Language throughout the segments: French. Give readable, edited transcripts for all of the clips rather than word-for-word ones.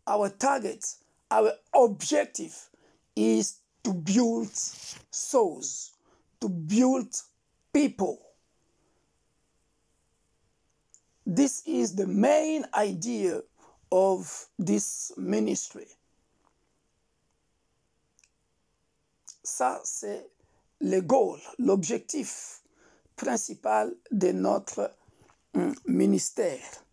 our objective is to build souls, to build people. This is the main idea of this ministry. Ça, c'est le goal, l'objectif principal de notre ministère.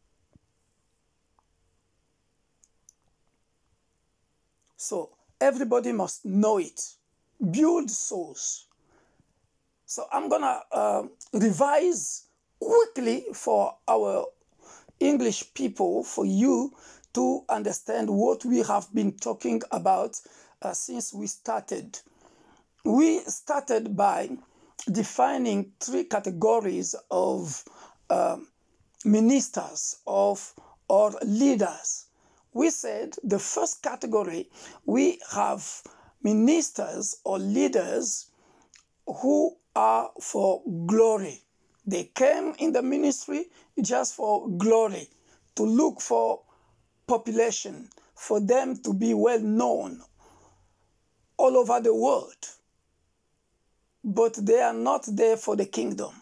So, everybody must know it. Build souls. So, I'm going to revise quickly for our English people, for you to understand what we have been talking about since we started. We started by defining 3 categories of ministers or leaders. We said the first category, we have ministers or leaders who are for glory. They came in the ministry just for glory, to look for population, for them to be well known all over the world. But they are not there for the kingdom.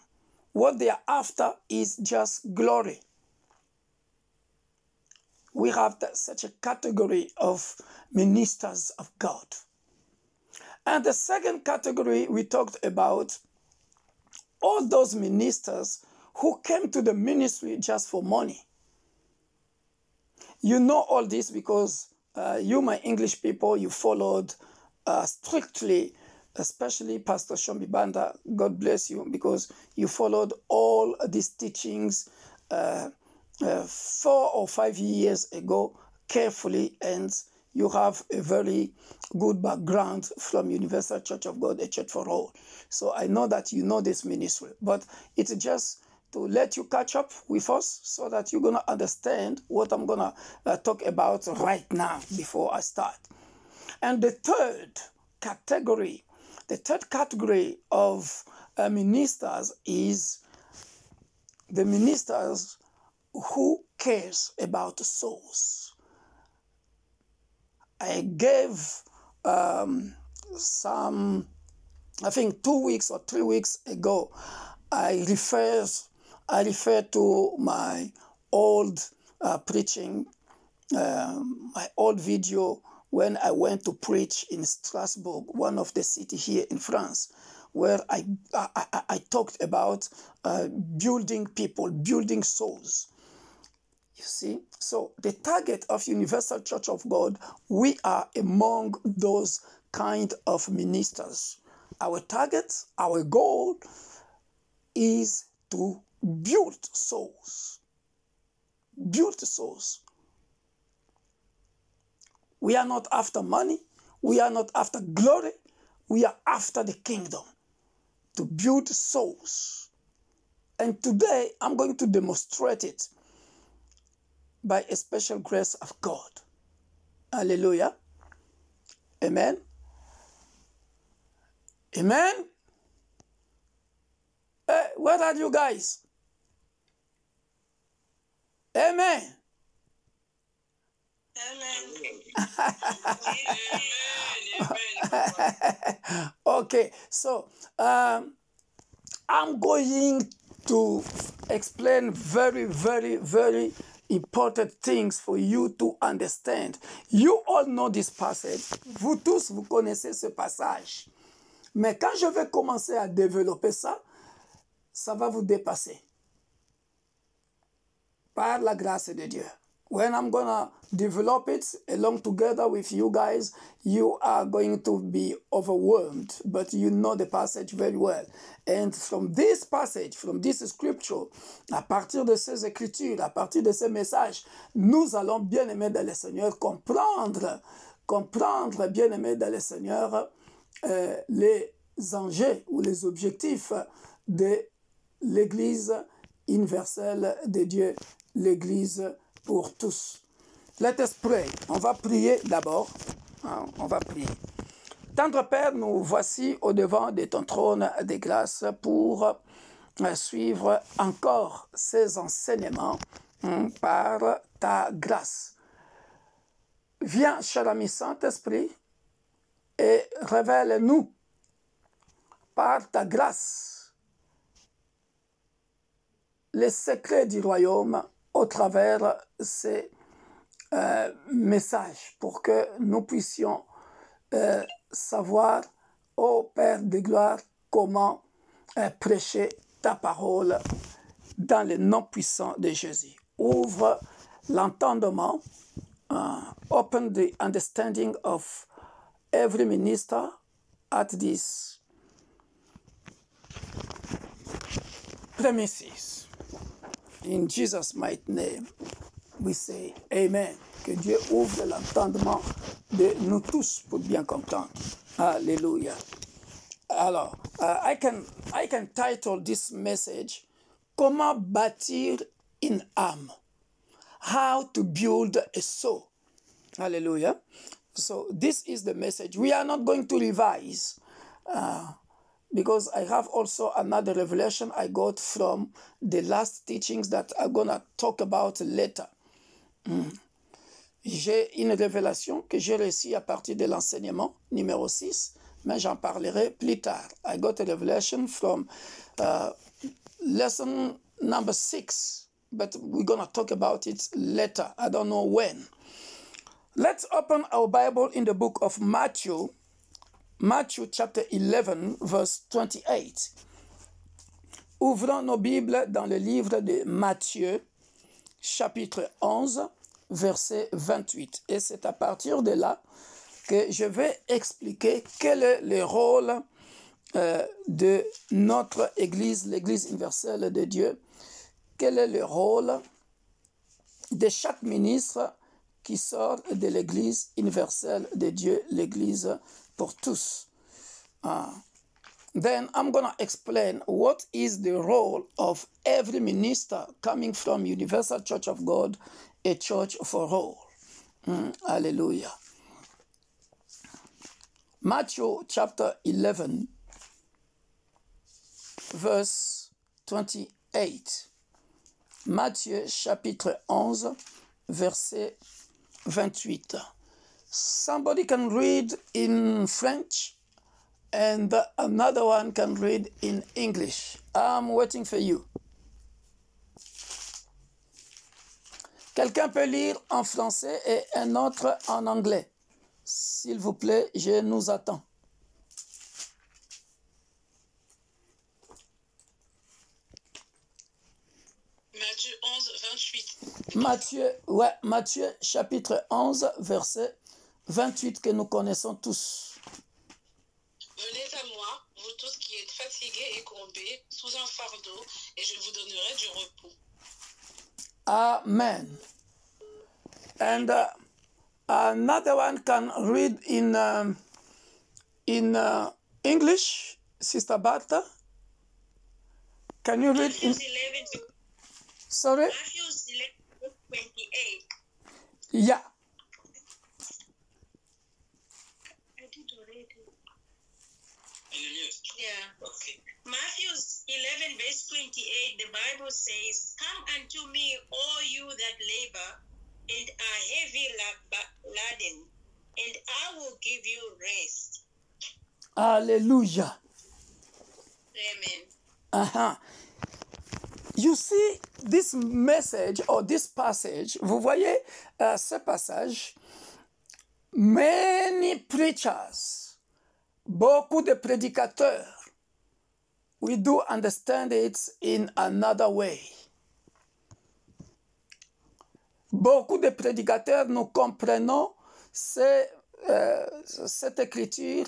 What they are after is just glory. We have such a category of ministers of God. And the second category, we talked about all those ministers who came to the ministry just for money. You know all this because you, my English people, you followed strictly, especially Pastor Shombi Banda. God bless you, because you followed all these teachings 4 or 5 years ago carefully, and you have a very good background from Universal Church of God, a church for all. So I know that you know this ministry, but it's just to let you catch up with us so that you're going to understand what I'm going to talk about right now before I start. And the third category of ministers is the ministers who cares about souls. I gave I think 2 weeks or 3 weeks ago, I referred to my old preaching, my old video when I went to preach in Strasbourg, one of the cities here in France, where I talked about building people, building souls. You see, so the target of Universal Church of God, we are among those kind of ministers. Our target, our goal is to build souls. Build souls. We are not after money. We are not after glory. We are after the kingdom, to build souls. And today, I'm going to demonstrate it by a special grace of God. Hallelujah. Amen. Amen. Hey, where are you guys? Amen. Amen. Okay, so I'm going to explain very, very, very important things for you to understand. You all know this passage. Vous tous, vous connaissez ce passage. Mais quand je vais commencer à développer ça, ça va vous dépasser. Par la grâce de Dieu. When I'm going to develop it along together with you guys, you are going to be overwhelmed, but you know the passage very well. And from this passage, from this scripture, à partir de ces écritures, à partir de ces messages, nous allons, bien-aimés dans le Seigneur, comprendre, bien-aimés dans le Seigneur, les enjeux ou les objectifs de l'Église universelle de Dieu, l'Église pour tous. Let us pray. On va prier d'abord. On va prier. Tendre Père, nous voici au-devant de ton trône de grâce pour suivre encore ces enseignements par ta grâce. Viens, cher ami Saint-Esprit, et révèle-nous par ta grâce les secrets du royaume au travers ces messages pour que nous puissions savoir, ô Père de gloire, comment prêcher ta parole dans le nom puissant de Jésus. Ouvre l'entendement, open the understanding of every minister at this premises. In Jesus' mighty name, we say Amen. Que Dieu ouvre l'entendement de nous tous pour bien comprendre. Alléluia. Alors, I can title this message, Comment bâtir une âme. How to build a soul. Hallelujah. So this is the message. We are not going to revise because I have also another revelation I got from the last teachings that I'm going to talk about later. J'ai une révélation que j'ai reçue à partir de l'enseignement numéro 6, mais j'en parlerai plus tard. I got a revelation from lesson number 6, but we're going to talk about it later. I don't know when. Let's open our Bible in the book of Matthew, Matthew chapter 11, verse 28. Ouvrons nos Bibles dans le livre de Matthieu, chapitre 11, verset 28. Et c'est à partir de là que je vais expliquer quel est le rôle de notre Église, l'Église universelle de Dieu, quel est le rôle de chaque ministre qui sort de l'Église universelle de Dieu, l'Église pour tous. Then I'm going to explain what is the role of every minister coming from Universal Church of God, a church for all. Hallelujah. Matthew chapter 11, verse 28. Matthieu chapitre 11, verset 28. Somebody can read in French and another one can read in English. I'm waiting for you. Quelqu'un peut lire en français et un autre en anglais. S'il vous plaît, je nous attends. Matthieu 11, 28. Matthieu chapitre 11, verset 28 que nous connaissons tous. Venez à moi, vous tous qui êtes fatigués et courbés, sous un fardeau, et je vous donnerai du repos. Amen. And another one can read in English, Sister Barta. Can you read in? Sorry? Matthew 11, 28. Yeah. I did already. Yeah. Okay. Matthew 11, verse 28, the Bible says, Come unto me, all you that labor and are heavy laden, and I will give you rest. Hallelujah. Amen. You see, this message or this passage, vous voyez ce passage, many preachers, beaucoup de prédicateurs, we do understand it in another way. Beaucoup de prédicateurs, nous comprenons cette écriture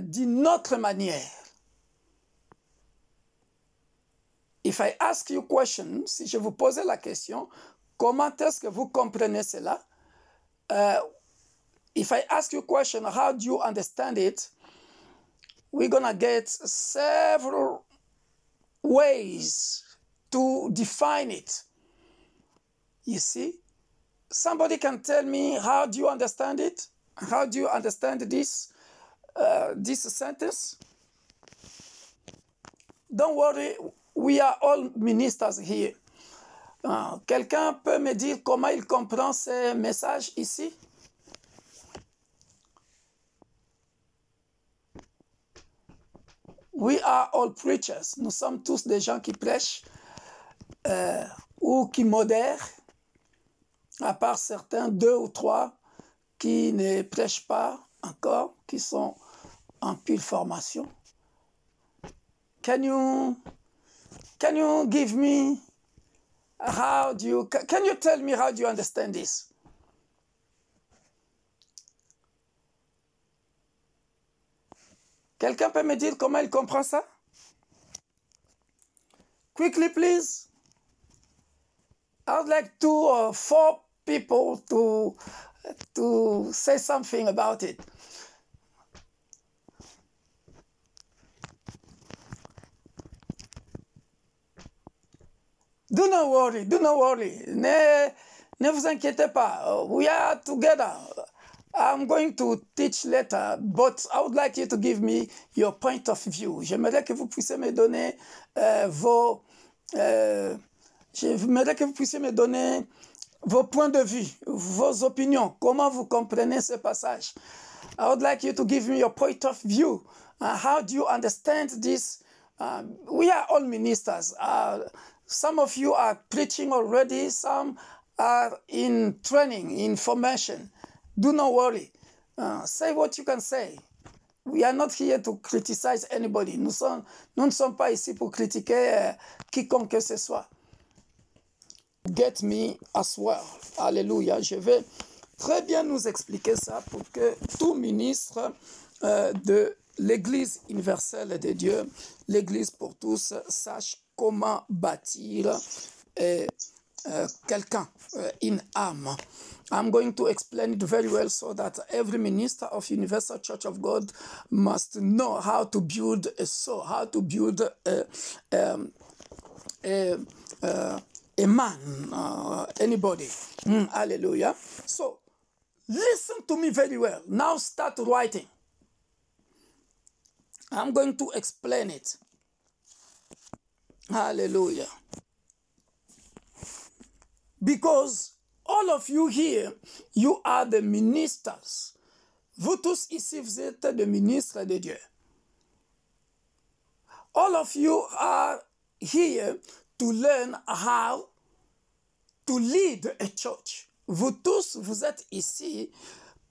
d'une autre manière. If I ask you question, si je vous posais la question, comment est-ce que vous comprenez cela? If I ask you question, how do you understand it? We're going to get several ways to define it. You see? Somebody can tell me, how do you understand it? How do you understand this sentence? Don't worry, we are all ministers here. Quelqu'un peut me dire comment il comprend ces messages ici? We are all preachers. Nous sommes tous des gens qui prêchent ou qui modèrent, à part certains, 2 ou 3 qui ne prêchent pas encore, qui sont en pure formation. Can you give me can you tell me how do you understand this? Quelqu'un peut me dire comment il comprend ça? Quickly, please. I would like 2 or 4 people to say something about it. Do not worry. Ne vous inquiétez pas. We are together. I'm going to teach later, but I would like you to give me your point of view. J'aimerais que vous puissiez me donner vos points de vue, vos opinions. Comment vous comprenez ce passage? I would like you to give me your point of view. How do you understand this? We are all ministers. Some of you are preaching already. Some are in training, in formation. Do not worry. Say what you can say. We are not here to criticize anybody. Nous ne sommes pas ici pour critiquer quiconque que ce soit. Get me as well. Alléluia. Je vais très bien nous expliquer ça pour que tout ministre de l'Église universelle de Dieu, l'Église pour tous, sache comment bâtir quelqu'un, une âme. I'm going to explain it very well so that every minister of Universal Church of God must know how to build a soul, how to build a man, anybody. Hallelujah. So, listen to me very well. Now start writing. I'm going to explain it. Hallelujah. Because all of you here, you are the ministers. Vous tous ici, vous êtes des ministres de Dieu. All of you are here to learn how to lead a church. Vous tous, vous êtes ici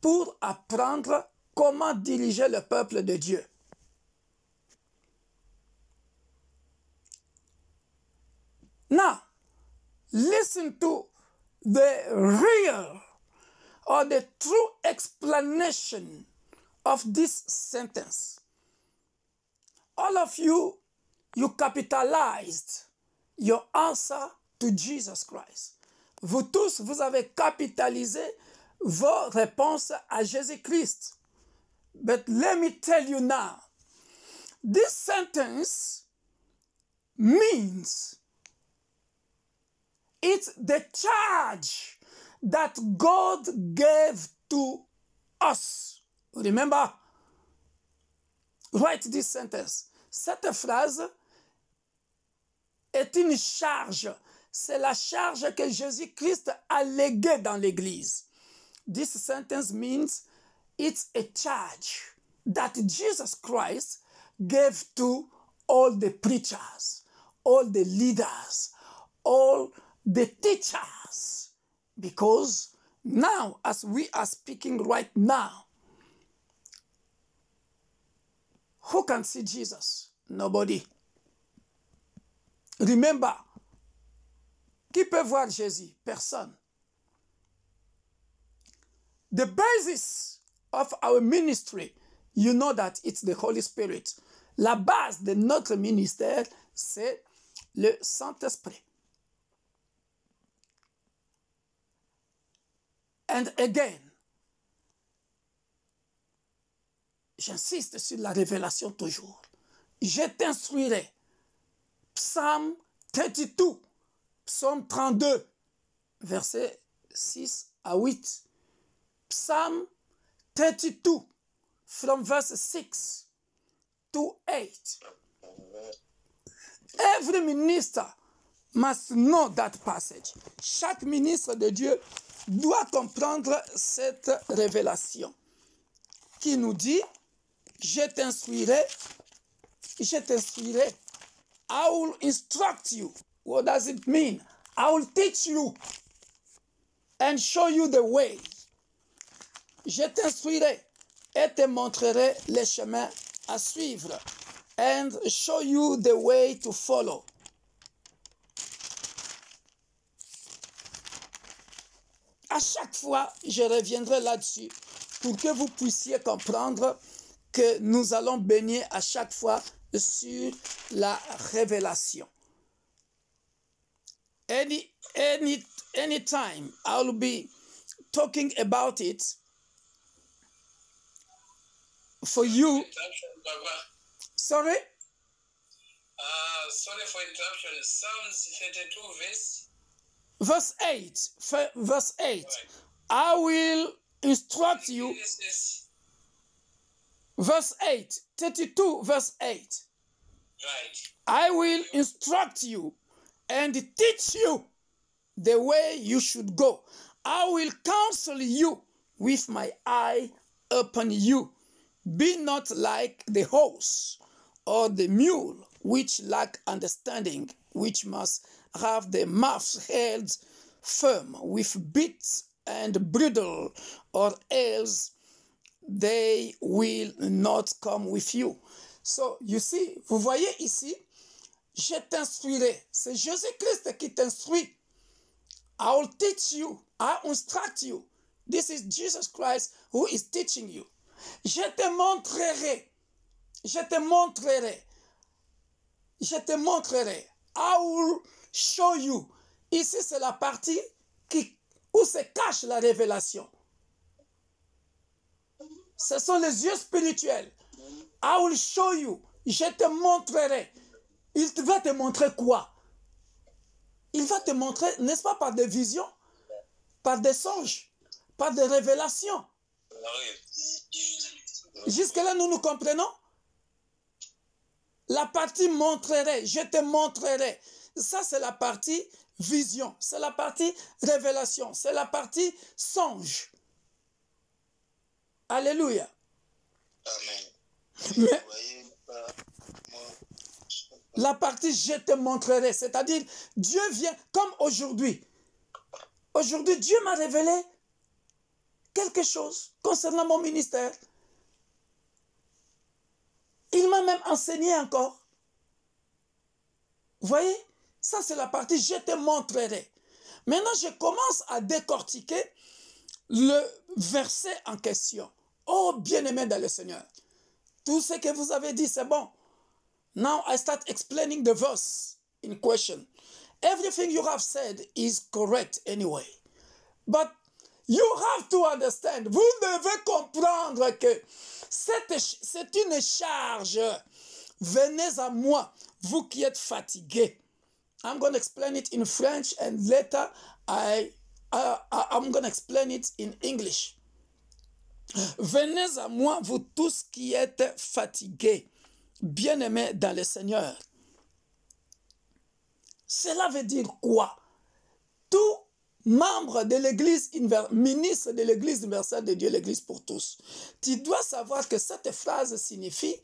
pour apprendre comment diriger le peuple de Dieu. Now, listen to the real or the true explanation of this sentence. All of you, you capitalized your answer to Jesus Christ. Vous tous, vous avez capitalisé vos réponses à Jésus-Christ. But let me tell you now, this sentence means it's the charge that God gave to us. Remember? Write this sentence. Cette phrase est une charge. C'est la charge que Jésus-Christ a léguée dans l'Église. This sentence means it's a charge that Jesus Christ gave to all the preachers, all the leaders, all the teachers. Because now, as we are speaking right now, who can see Jesus? Nobody. Remember, qui peut voir Jésus? Personne. The basis of our ministry, you know that it's the Holy Spirit. La base de notre ministère, c'est le Saint-Esprit. And again, j'insiste sur la révélation toujours. Je t'instruirai. Psaume 32, Psaume 32, versets 6 à 8. Psalm 32, from verse 6 to 8. Every minister must know that passage. Chaque ministre de Dieu doit comprendre cette révélation qui nous dit, je t'instruirai. I will instruct you. What does it mean? I will teach you and show you the way. Je t'instruirai et te montrerai les chemins à suivre. And show you the way to follow. À chaque fois, je reviendrai là-dessus pour que vous puissiez comprendre que nous allons baigner à chaque fois sur la révélation. Anytime I'll be talking about it for you. Sorry? Sorry for interruption. Psalms 32 verse 8. Right. I will instruct you. Verse 8. 32 verse 8. Right. I will instruct you and teach you the way you should go. I will counsel you with my eye upon you. Be not like the horse or the mule, which lack understanding, which must have the mouth held firm with bits and bridle, or else they will not come with you. So, you see, vous voyez ici, je t'instruirai. C'est Jésus-Christ qui t'instruit. I will teach you. I will instruct you. This is Jesus Christ who is teaching you. Je te montrerai. Je te montrerai. Je te montrerai. I will show you. Ici, c'est la partie où se cache la révélation. Ce sont les yeux spirituels. I will show you. Je te montrerai. Il va te montrer quoi? Il va te montrer, n'est-ce pas, par des visions, par des songes, par des révélations. Jusque-là, nous nous comprenons? La partie montrerai, je te montrerai. Ça, c'est la partie vision, c'est la partie révélation, c'est la partie songe. Alléluia. Amen. Mais la partie je te montrerai, c'est-à-dire Dieu vient comme aujourd'hui. Aujourd'hui, Dieu m'a révélé quelque chose concernant mon ministère. Il m'a même enseigné encore. Vous voyez? Ça, c'est la partie je te montrerai. Maintenant, je commence à décortiquer le verset en question. Oh, bien-aimé dans le Seigneur. Tout ce que vous avez dit, c'est bon. Now I start explaining the verse in question. Everything you have said is correct anyway. But you have to understand, vous devez comprendre que c'est une charge. Venez à moi, vous qui êtes fatigués. I'm going to explain it in French and later I'm going to explain it in English. Venez à moi, vous tous qui êtes fatigués, bien-aimés dans le Seigneur. Cela veut dire quoi? Tout membre de l'Église, ministre de l'Église universelle de Dieu, l'Église pour tous. Tu dois savoir que cette phrase signifie,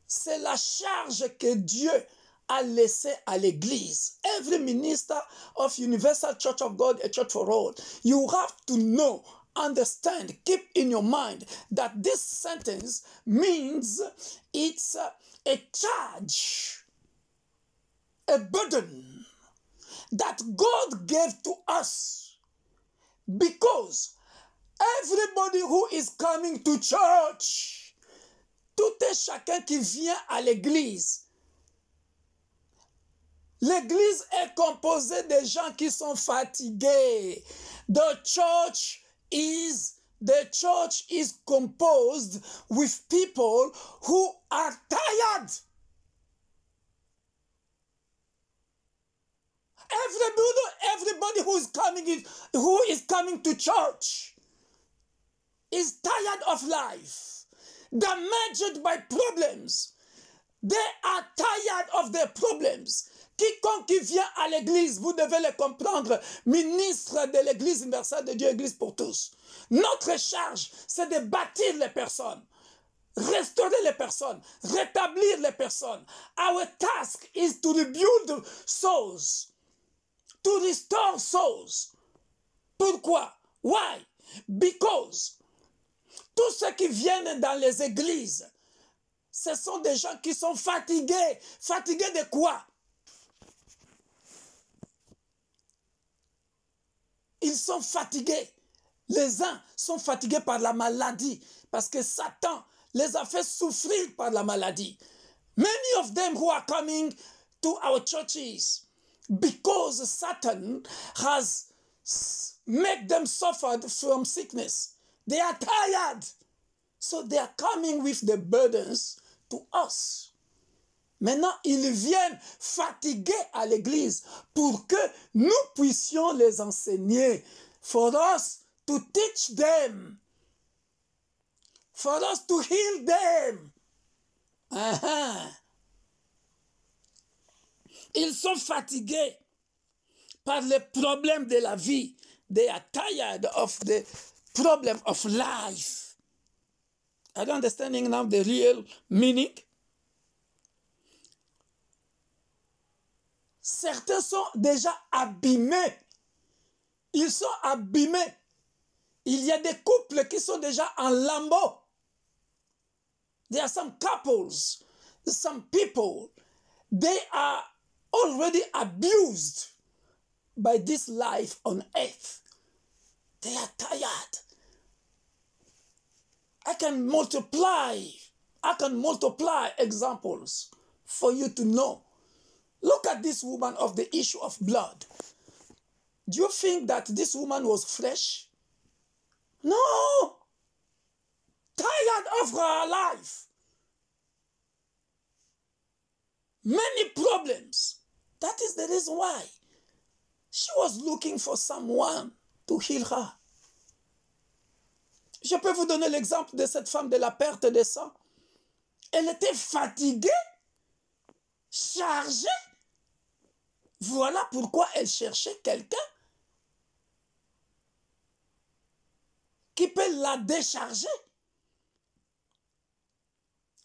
c'est la charge que Dieu a laissée à l'Église. Every minister of Universal Church of God, a church for all, you have to know, understand, keep in your mind that this sentence means it's a charge, a burden that God gave to us, because everybody who is coming to church, tout et chacun qui vient à l'église, l'église est composée de gens qui sont fatigués. The church is composed with people who are tired. Everybody who is coming to church is tired of life, damaged by problems. They are tired of their problems, Quiconque qui vient à l'église, vous devez le comprendre, ministre de l'église universelle de Dieu, église pour tous. Notre charge, c'est de bâtir les personnes, restaurer les personnes, rétablir les personnes. Our task is to rebuild souls, to restore souls. Pourquoi? Why? Because tous ceux qui viennent dans les églises, ce sont des gens qui sont fatigués. Fatigués de quoi? Ils sont fatigués. Les uns sont fatigués par la maladie parce que Satan les a fait souffrir par la maladie. Many of them who are coming to our churches because Satan has made them suffer from sickness. They are tired. So they are coming with the burdens to us. Maintenant, ils viennent fatigués à l'église pour que nous puissions les enseigner. For us to teach them. For us to heal them. Ils sont fatigués par les problèmes de la vie. They are tired of the problem of life. Are you understanding now the real meaning? Certains sont déjà abîmés. Ils sont abîmés. Il y a des couples qui sont déjà en lambeaux. There are some couples, some people, they are already abused by this life on earth. They are tired. I can multiply examples for you to know. Look at this woman of the issue of blood. Do you think that this woman was fresh? No. Tired of her life. Many problems. That is the reason why she was looking for someone to heal her. Je peux vous donner l'exemple de cette femme de la perte de sang. Elle était fatiguée, chargée. Voilà pourquoi elle cherchait quelqu'un qui peut la décharger.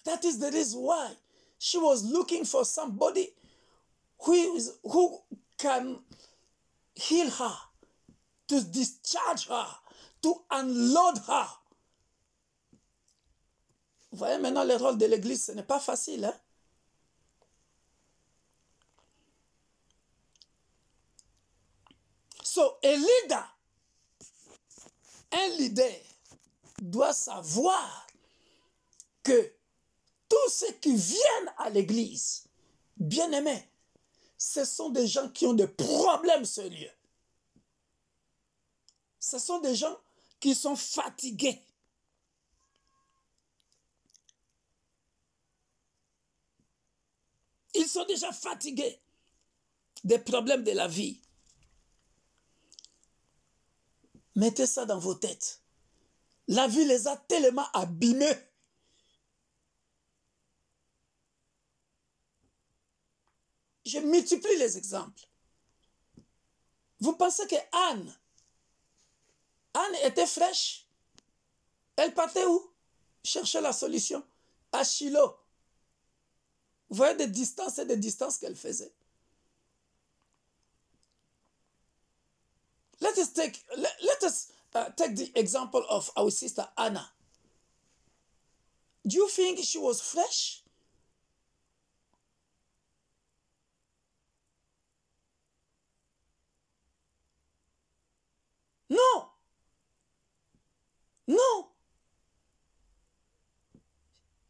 That is the reason why she was looking for somebody who can heal her, to discharge her, to unload her. Vous voyez maintenant le rôle de l'église, ce n'est pas facile. Hein? So, un leader doit savoir que tous ceux qui viennent à l'église, bien-aimés, ce sont des gens qui ont des problèmes sérieux. Ce sont des gens qui sont fatigués. Ils sont déjà fatigués des problèmes de la vie. Mettez ça dans vos têtes. La vie les a tellement abîmés. Je multiplie les exemples. Vous pensez que Anne était fraîche? Elle partait où? Chercher la solution. À Shiloh. Vous voyez des distances et des distances qu'elle faisait. Let us take the example of our sister Anna. Do you think she was fresh? No. No.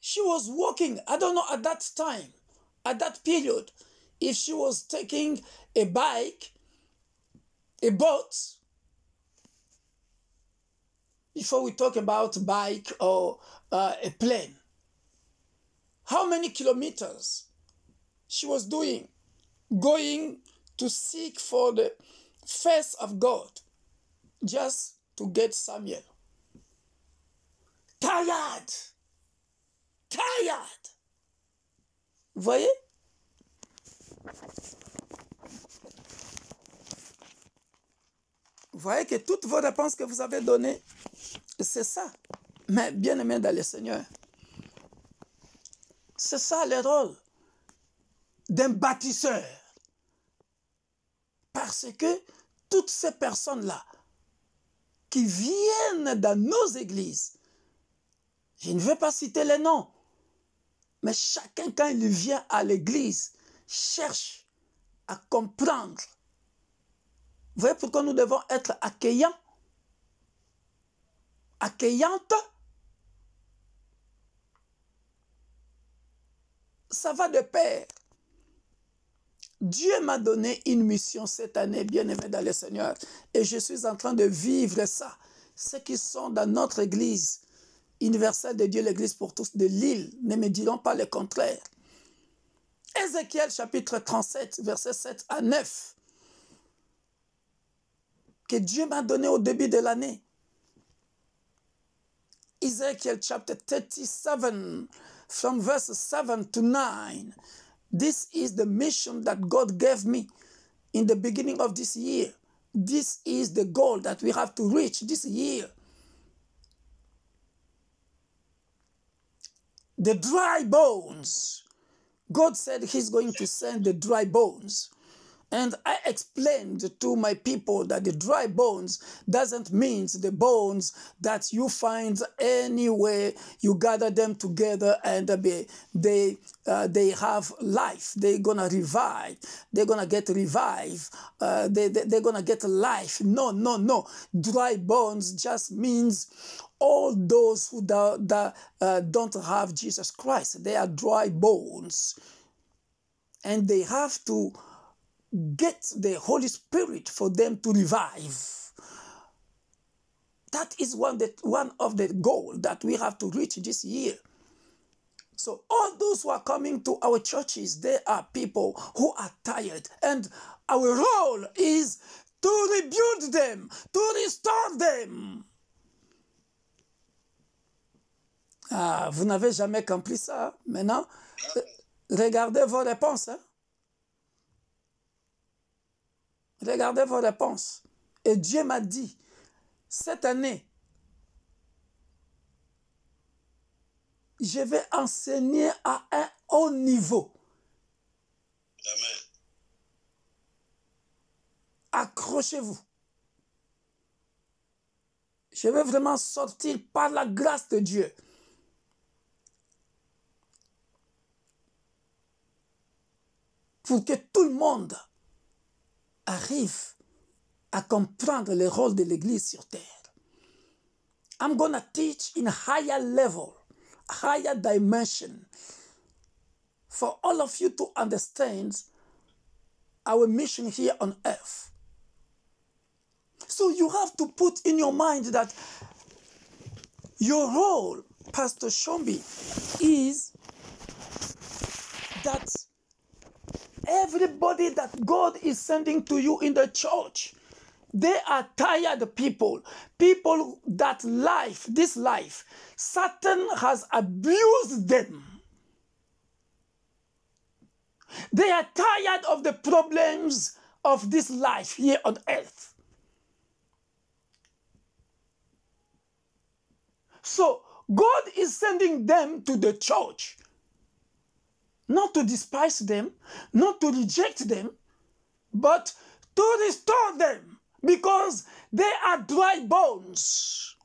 She was walking. I don't know at that time, at that period, if she was taking a bike, a boat. Before we talk about bike or a plane. How many kilometers she was doing, going to seek for the face of God, just to get Samuel. Tired. Tired. Vous voyez? Vous voyez que toutes vos réponses que vous avez données, c'est ça. Mais bien aimé dans le Seigneur, c'est ça le rôle d'un bâtisseur. Parce que toutes ces personnes-là qui viennent dans nos églises, je ne vais pas citer les noms, mais chacun quand il vient à l'église cherche à comprendre. Vous voyez pourquoi nous devons être accueillants, accueillantes. Ça va de pair. Dieu m'a donné une mission cette année, bien-aimé dans le Seigneur, et je suis en train de vivre ça. Ceux qui sont dans notre église universelle de Dieu, l'église pour tous de Lille, ne me diront pas le contraire. Ézéchiel chapitre 37, versets 7 à 9, que Dieu m'a donné au début de l'année. Ezekiel chapter 37, from verse 7 to 9. This is the mission that God gave me in the beginning of this year. This is the goal that we have to reach this year. The dry bones. God said he's going to send the dry bones. And I explained to my people that the dry bones doesn't mean the bones that you find anywhere. You gather them together and they have life. They're going to revive. They're going to get revived. They're going to get life. No. Dry bones just means all those who don't have Jesus Christ. They are dry bones. And they have to get the Holy Spirit for them to revive. That is one of the goals that we have to reach this year. So all those who are coming to our churches, they are people who are tired. And our role is to rebuild them, to restore them. Ah, vous n'avez jamais compris ça. Maintenant, regardez vos réponses. Hein? Regardez vos réponses. Et Dieu m'a dit, cette année, je vais enseigner à un haut niveau. Amen. Accrochez-vous. Je vais vraiment sortir par la grâce de Dieu. Pour que tout le monde arrive à comprendre le rôle de l'Église sur terre. I'm going to teach in a higher level, higher dimension, for all of you to understand our mission here on earth. So you have to put in your mind that your role, Pastor Shombi, is that everybody that God is sending to you in the church, they are tired people. People that this life, Satan has abused them. They are tired of the problems of this life here on earth. So God is sending them to the church. Not to despise them, not to reject them, but to restore them because they are dry bones.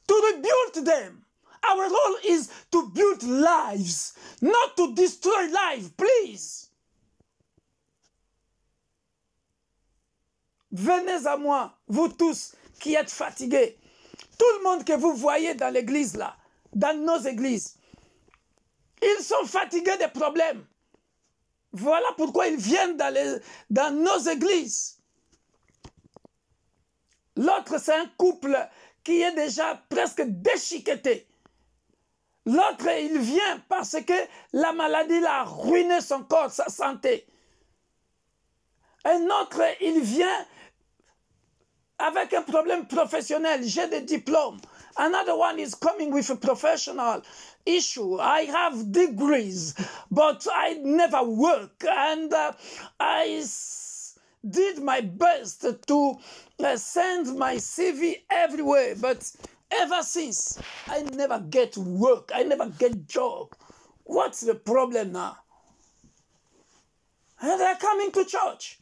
To rebuild them. Our role is to build lives, not to destroy life, please. Venez à moi, vous tous qui êtes fatigués. Tout le monde que vous voyez dans l'église là, dans nos églises, ils sont fatigués des problèmes. Voilà pourquoi ils viennent dans nos églises. L'autre, c'est un couple qui est déjà presque déchiqueté. L'autre, il vient parce que la maladie l'a ruiné son corps, sa santé. Un autre, il vient avec un problème professionnel. J'ai des diplômes. Another one is coming with a professional issue. I have degrees, but I never work. And did my best to send my CV everywhere, but ever since, I never get work. I never get job. What's the problem now? And they're coming to church.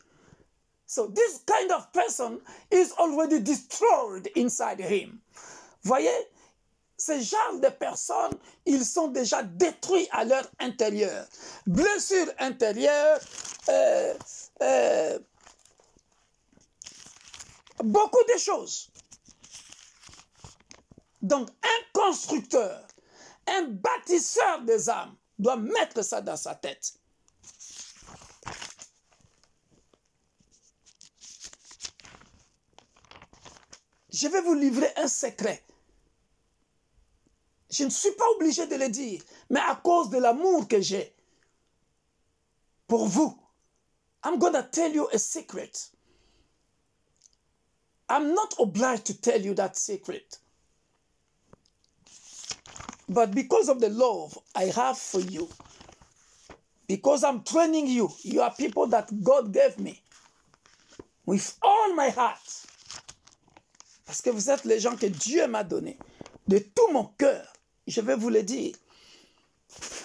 So this kind of person is already destroyed inside him. Voyez, ces genres de personnes, ils sont déjà détruits à leur intérieur. Blessure intérieure, beaucoup de choses. Donc, un constructeur, un bâtisseur des âmes doit mettre ça dans sa tête. Je vais vous livrer un secret. Je ne suis pas obligé de le dire, mais à cause de l'amour que j'ai pour vous, I'm going to tell you a secret. I'm not obliged to tell you that secret. But because of the love I have for you, because I'm training you, you are people that God gave me with all my heart. Parce que vous êtes les gens que Dieu m'a donnés. De tout mon cœur, je vais vous le dire.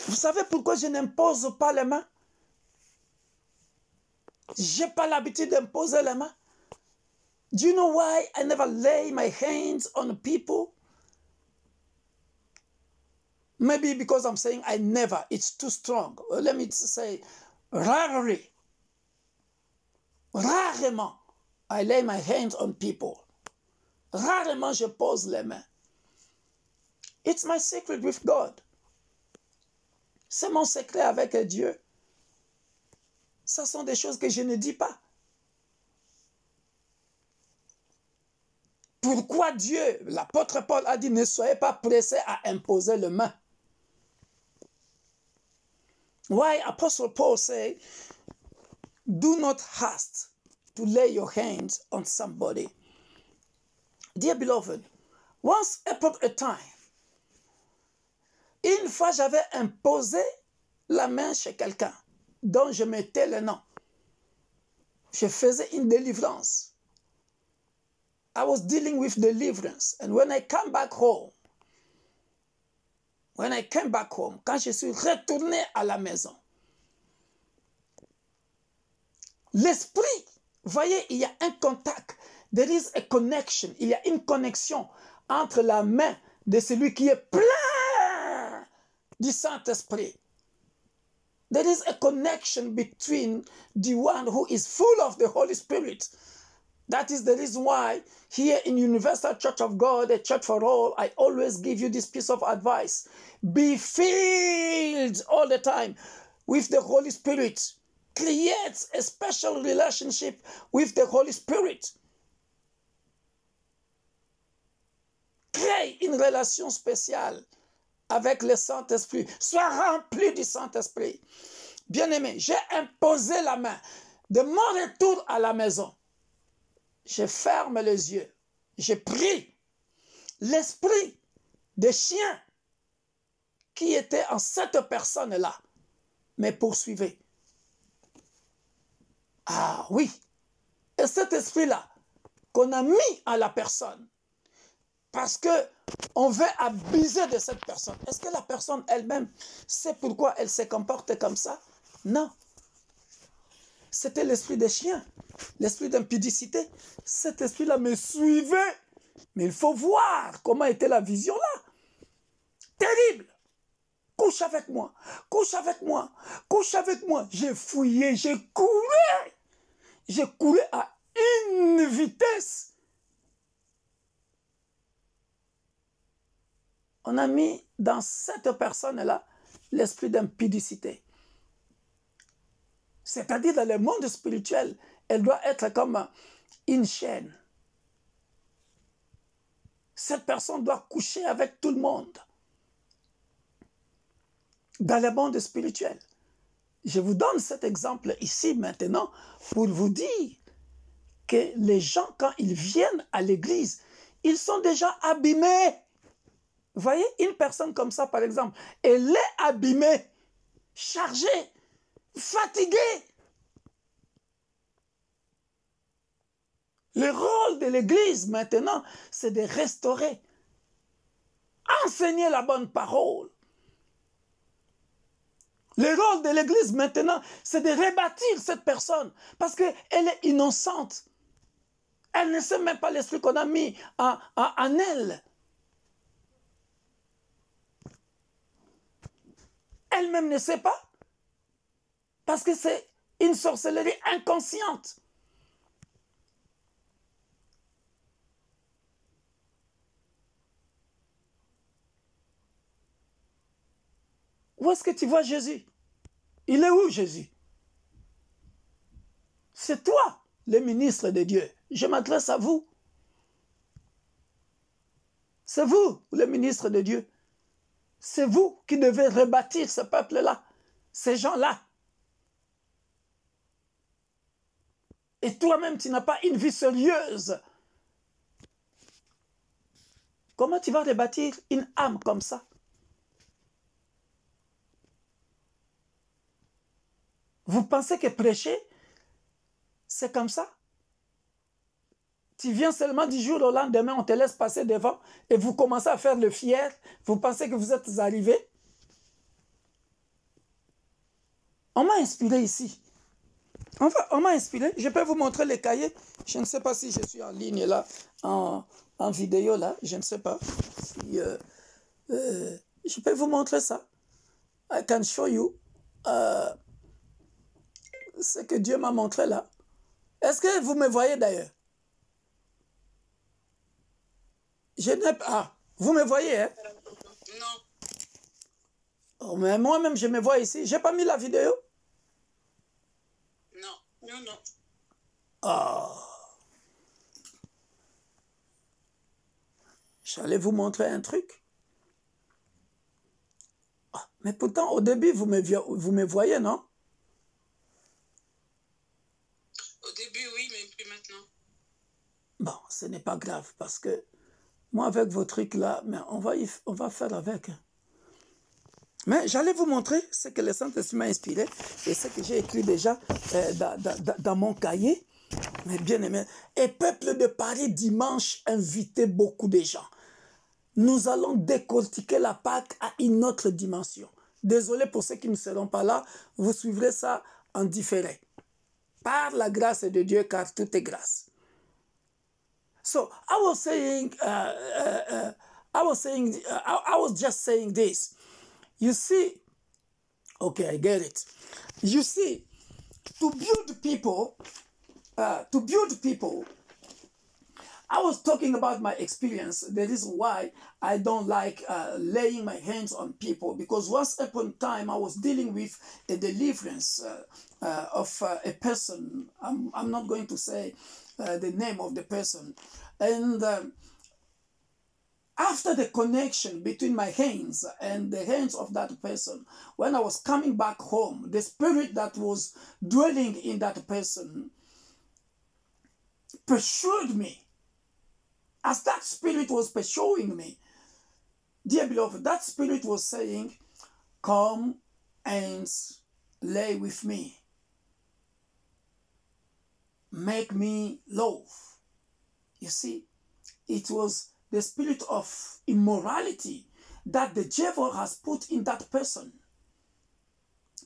Vous savez pourquoi je n'impose pas les mains? Je n'ai pas l'habitude d'imposer les mains. Do you know why I never lay my hands on people? Maybe because I'm saying I never. It's too strong. Let me say, rarely. Rarement, I lay my hands on people. Rarement, je pose les mains. It's my secret with God. C'est mon secret avec Dieu. Ce sont des choses que je ne dis pas. Pourquoi Dieu, l'apôtre Paul a dit, ne soyez pas pressés à imposer les mains. Why Apostle Paul say, do not haste to lay your hands on somebody. Dear beloved, once upon a time, une fois j'avais imposé la main chez quelqu'un dont je mettais le nom. Je faisais une délivrance. I was dealing with deliverance. And when I came back home, quand je suis retourné à la maison, l'esprit, voyez, il y a un contact. There is a connection. Il y a une connexion entre la main de celui qui est plein du Saint-Esprit. There is a connection between the one who is full of the Holy Spirit. That is the reason why here in Universal Church of God, a church for all, I always give you this piece of advice. Be filled all the time with the Holy Spirit. Create a special relationship with the Holy Spirit. Crée une relation spéciale avec le Saint-Esprit. Sois rempli du Saint-Esprit. Bien-aimé, j'ai imposé la main. De mon retour à la maison, je ferme les yeux. Je prie. L'esprit des chiens qui était en cette personne-là me poursuivait. Ah oui. Et cet esprit-là qu'on a mis à la personne, parce qu'on veut abuser de cette personne. Est-ce que la personne elle-même sait pourquoi elle se comporte comme ça? Non. C'était l'esprit des chiens, l'esprit d'impudicité. Cet esprit-là me suivait. Mais il faut voir comment était la vision là. Terrible. Couche avec moi, couche avec moi, couche avec moi. J'ai fouillé, j'ai couru. J'ai couru à une vitesse. On a mis dans cette personne-là l'esprit d'impudicité. C'est-à-dire dans le monde spirituel, elle doit être comme une chaîne. Cette personne doit coucher avec tout le monde. Dans le monde spirituel. Je vous donne cet exemple ici maintenant pour vous dire que les gens, quand ils viennent à l'église, ils sont déjà abîmés. Vous voyez, une personne comme ça, par exemple, elle est abîmée, chargée, fatiguée. Le rôle de l'Église maintenant, c'est de restaurer. Enseigner la bonne parole. Le rôle de l'Église maintenant, c'est de rebâtir cette personne parce qu'elle est innocente. Elle ne sait même pas l'esprit qu'on a mis en elle. Elle-même ne sait pas parce que c'est une sorcellerie inconsciente. Où est-ce que tu vois Jésus? Il est où Jésus? C'est toi, le ministre de Dieu. Je m'adresse à vous. C'est vous, le ministre de Dieu. C'est vous qui devez rebâtir ce peuple-là, ces gens-là. Et toi-même, tu n'as pas une vie sérieuse. Comment tu vas rebâtir une âme comme ça? Vous pensez que prêcher, c'est comme ça? Tu viens seulement du jour au lendemain, on te laisse passer devant et vous commencez à faire le fier. Vous pensez que vous êtes arrivé? On m'a inspiré ici. On m'a inspiré. Je peux vous montrer les cahiers. Je ne sais pas si je suis en ligne là, en vidéo là. Je ne sais pas. Si, je peux vous montrer ça. I can show you. Ce que Dieu m'a montré là. Est-ce que vous me voyez d'ailleurs? Je n'ai pas... Ah, vous me voyez, hein? Non. Oh, mais moi-même, je me vois ici. Je n'ai pas mis la vidéo? Non. Oh. J'allais vous montrer un truc. Oh, mais pourtant, au début, vous me voyez, non? Au début, oui, mais plus maintenant. Bon, ce n'est pas grave, parce que moi, avec vos trucs là, mais on va faire avec. Mais j'allais vous montrer ce que le Saint-Esprit m'a inspiré et ce que j'ai écrit déjà dans mon cahier. Mais bien aimé. Et peuple de Paris, dimanche, invitez beaucoup de gens. Nous allons décortiquer la Pâque à une autre dimension. Désolé pour ceux qui ne seront pas là, vous suivrez ça en différé. Par la grâce de Dieu, car tout est grâce. So I was just saying this. You see, okay, I get it. You see, to build people, I was talking about my experience, the reason why I don't like laying my hands on people, because once upon a time I was dealing with a deliverance of a person. I'm not going to say the name of the person. And after the connection between my hands and the hands of that person, when I was coming back home, the spirit that was dwelling in that person pursued me. As that spirit was pursuing me, dear beloved, that spirit was saying, come and lay with me. Make me love. You see, it was the spirit of immorality that the devil has put in that person.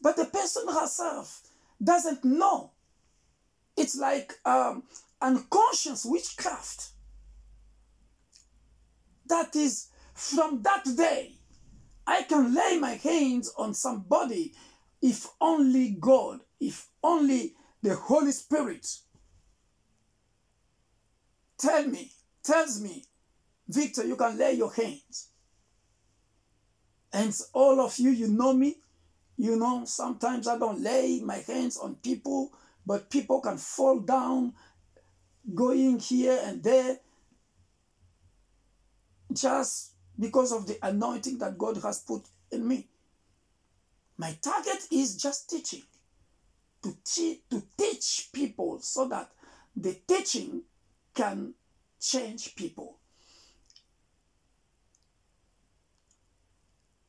But the person herself doesn't know. It's like unconscious witchcraft. That is, from that day, I can lay my hands on somebody if only God, if only the Holy Spirit tells me, Victor, you can lay your hands. And all of you, you know me. You know, sometimes I don't lay my hands on people, but people can fall down, going here and there, just because of the anointing that God has put in me. My target is just teaching, to teach people so that the teaching can change people.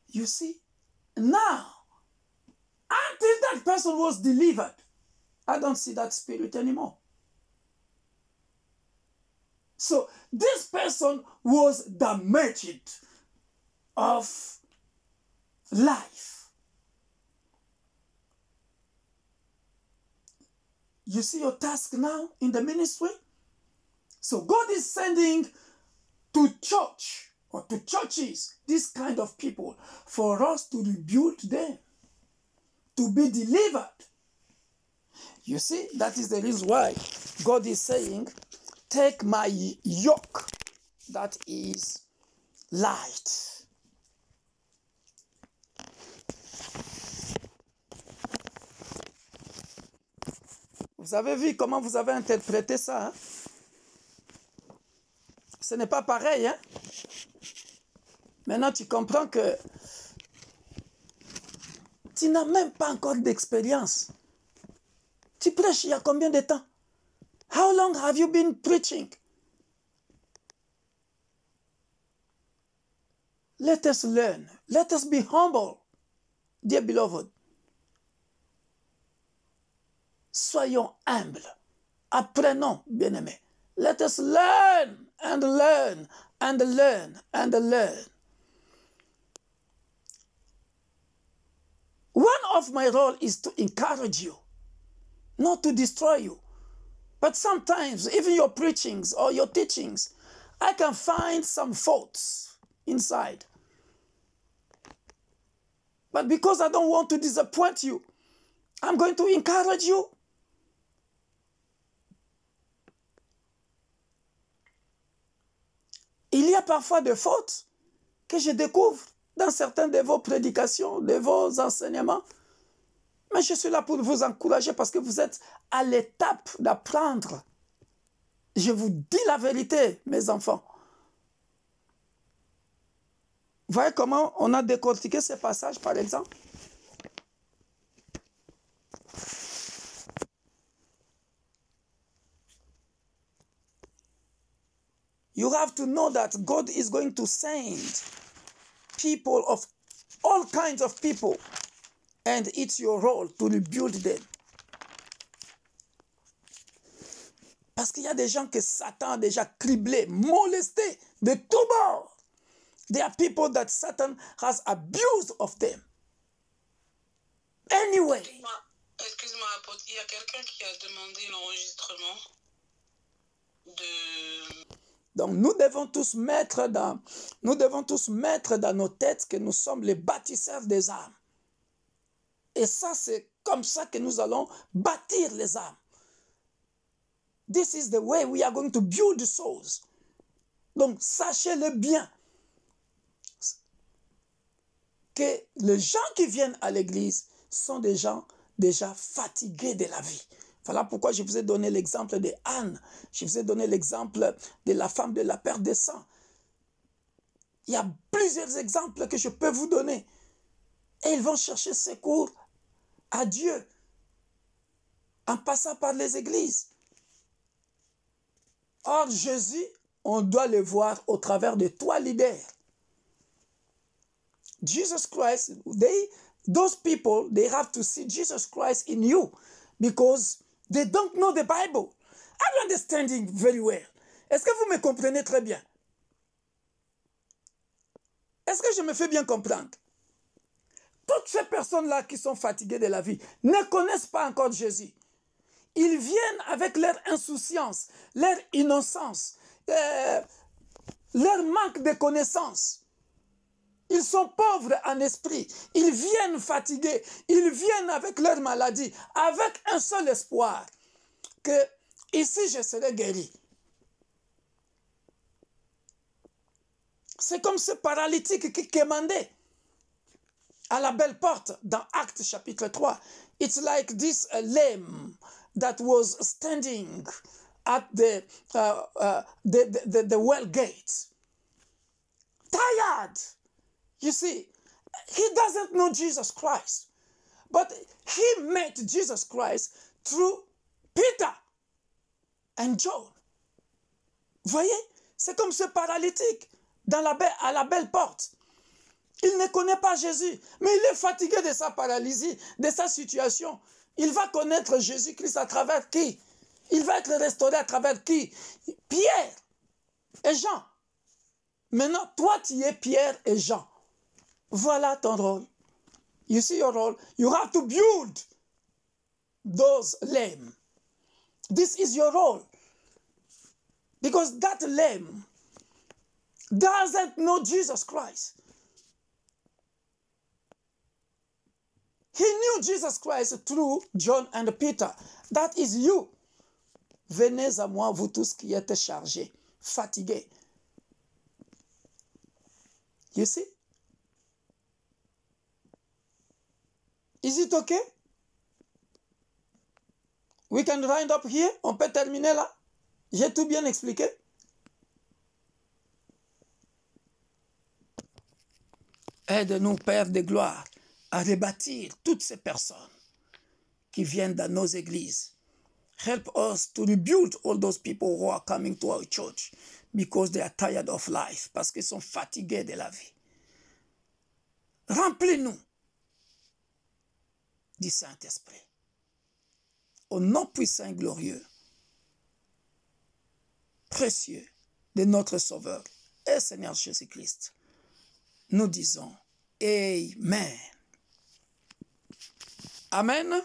You see, now, until that person was delivered, I don't see that spirit anymore. So this person was damaged of life. You see your task now in the ministry? So God is sending to church or to churches this kind of people for us to rebuild them, to be delivered. You see, that is the reason why God is saying, take my yoke that is light. Vous avez vu comment vous avez interprété ça, hein? Ce n'est pas pareil, hein? Maintenant, tu comprends que tu n'as même pas encore d'expérience. Tu prêches il y a combien de temps? How long have you been preaching? Let us learn. Let us be humble, dear beloved. Soyons humbles. Apprenons, bien-aimés. Let us learn and learn and learn and learn. One of my roles is to encourage you, not to destroy you. But sometimes, even your preachings or your teachings, I can find some faults inside. But because I don't want to disappoint you, I'm going to encourage you. Il y a parfois des fautes que je découvre dans certaines de vos prédications, de vos enseignements. Mais je suis là pour vous encourager parce que vous êtes à l'étape d'apprendre. Je vous dis la vérité, mes enfants. Vous voyez comment on a décortiqué ces passages, par exemple? You have to know that God is going to send people of all kinds of people, and it's your role to rebuild them. Parce qu'il y a des gens que Satan a déjà criblés, molestés de tous bords. There are people that Satan has abused of them. Anyway. Excuse-moi, apôtre, il y a quelqu'un qui a demandé l'enregistrement de... Donc nous devons tous mettre dans nos têtes que nous sommes les bâtisseurs des âmes. Et ça, c'est comme ça que nous allons bâtir les âmes. This is the way we are going to build the souls. Donc sachez-le bien, que les gens qui viennent à l'église sont des gens déjà fatigués de la vie. Voilà pourquoi je vous ai donné l'exemple de Anne. Je vous ai donné l'exemple de la femme de la perte de sang. Il y a plusieurs exemples que je peux vous donner. Et ils vont chercher secours à Dieu en passant par les églises. Or, Jésus, on doit le voir au travers de trois leaders. Jesus Christ, those people, they have to see Jesus Christ in you because they don't know the Bible. Are you understanding very well? Est-ce que vous me comprenez très bien? Est-ce que je me fais bien comprendre? Toutes ces personnes-là qui sont fatiguées de la vie ne connaissent pas encore Jésus. Ils viennent avec leur insouciance, leur innocence, leur manque de connaissances. Ils sont pauvres en esprit. Ils viennent fatigués. Ils viennent avec leur maladie, avec un seul espoir, que ici je serai guéri. C'est comme ce paralytique qui quémandait à la belle porte dans Actes chapitre 3. It's like this lame that was standing at the well gate, tired. You see, he doesn't know Jesus Christ, but he met Jesus Christ through Peter and John. Vous voyez, c'est comme ce paralytique à la belle porte. Il ne connaît pas Jésus, mais il est fatigué de sa paralysie, de sa situation. Il va connaître Jésus-Christ à travers qui? Il va être restauré à travers qui? Pierre. et Jean. Maintenant, toi, tu es Pierre et Jean. Voilà ton rôle. You see your role? You have to build those lame. This is your role. Because that lame doesn't know Jesus Christ. He knew Jesus Christ through John and Peter. That is you. Venez à moi, vous tous qui êtes chargés, fatigués. You see? Is it okay? We can wind up here. On peut terminer là. J'ai tout bien expliqué. Aide-nous, Père de gloire, à rebâtir toutes ces personnes qui viennent dans nos églises. Help us to rebuild all those people who are coming to our church because they are tired of life, parce qu'ils sont fatigués de la vie. Remplis-nous du Saint-Esprit. Au nom puissant et glorieux, précieux de notre Sauveur et Seigneur Jésus-Christ, nous disons Amen. Amen.